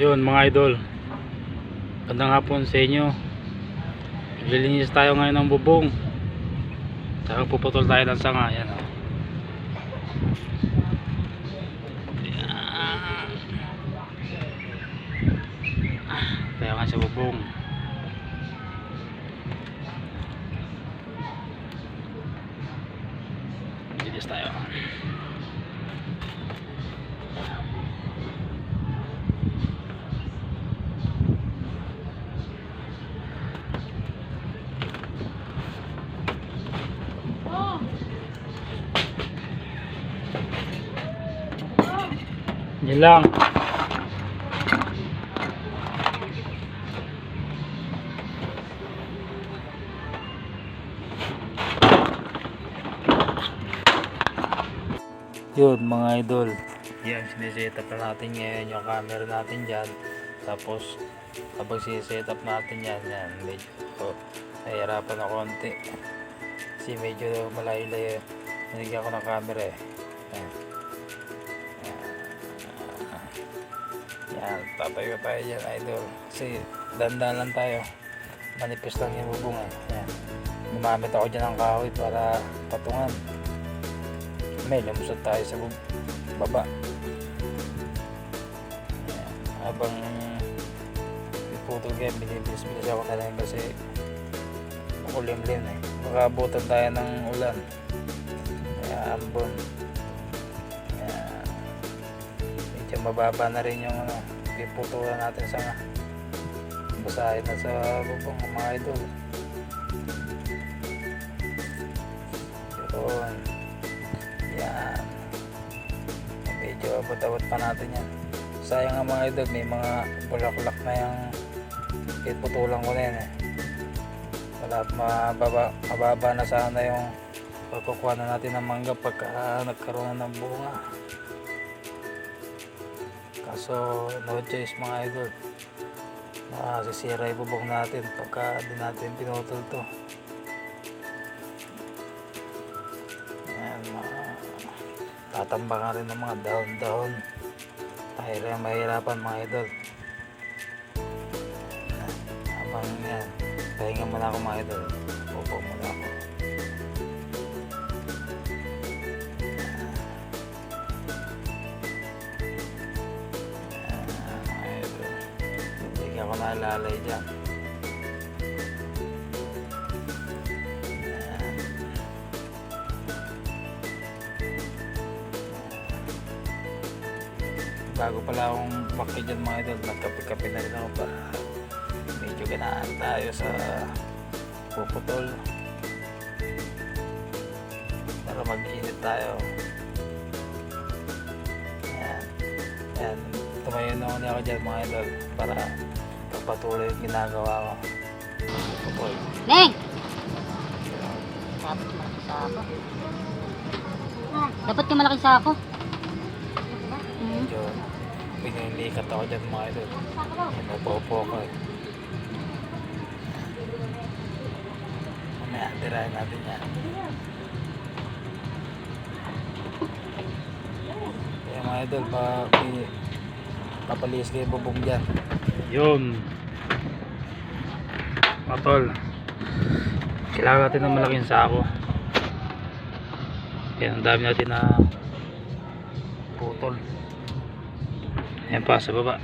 Yun mga idol, gandang hapon sa inyo. Maglilinis tayo ngayon ng bubong, tsaka puputol tayo ng sanga. Yan, oh. Tayo nga sa bubong. Maglilinis tayo. Yan lang. Yun mga idol, yan sineset up na natin ngayon yung camera natin dyan. Tapos kapag siset up natin yan, medyo nahihirapan na konti kasi medyo malayo-layo nilagyan ko ng camera eh. Yan, tatayo tayo dyan idol kasi dandan lang tayo, manipis lang yung bubong eh. Yan, gumamit ako dyan ng kahoy para patungan. May lumusot tayo sa baba. Yan, habang iputol kayo, binibilis ako na lang kasi makulimlim eh, baka abutan tayo ng ulan kaya ambon. Medyo mababa na rin yung piputulan natin sa basahin na sa bubong mga idol. Yun, yan, medyo abot-abot pa natin yan. Sayang nga mga idol, may mga bulaklak na yung piputulan ko na yan eh. Wala, mababa na sana yung pagkukuha na natin ng mangga pagka nagkaroon na ng bunga. Kaso no choice mga idol, masisira yung bubong natin pagka di natin pinutol to. Ayan, tatambakan rin ng mga dahon-dahon, tayo rin mahirapan mga idol. Habang yan, pahinga muna ako mga idol, upo muna ako. Hindi ako nalalay dyan. Bago pala akong bakit dyan mga idol, nagkape-kape na rin ako para medyo ganaan tayo sa puputol para mag-init tayo. Yan, tumayo na ako dyan mga idol para patuloy yung ginagawa ko. Puputol. Neng! Dapat malaki sako. Dapat yung malaki sako. Medyo pinilikat ako dyan mga idol. Napopo ko eh. Mamaya, tirahin natin yan. Kaya mga idol, papalis kayo bubong dyan. Yun. Matol. Kailangan natin ng malaking sako. Kaya ang dami natin na putol. Ayan pa sa baba.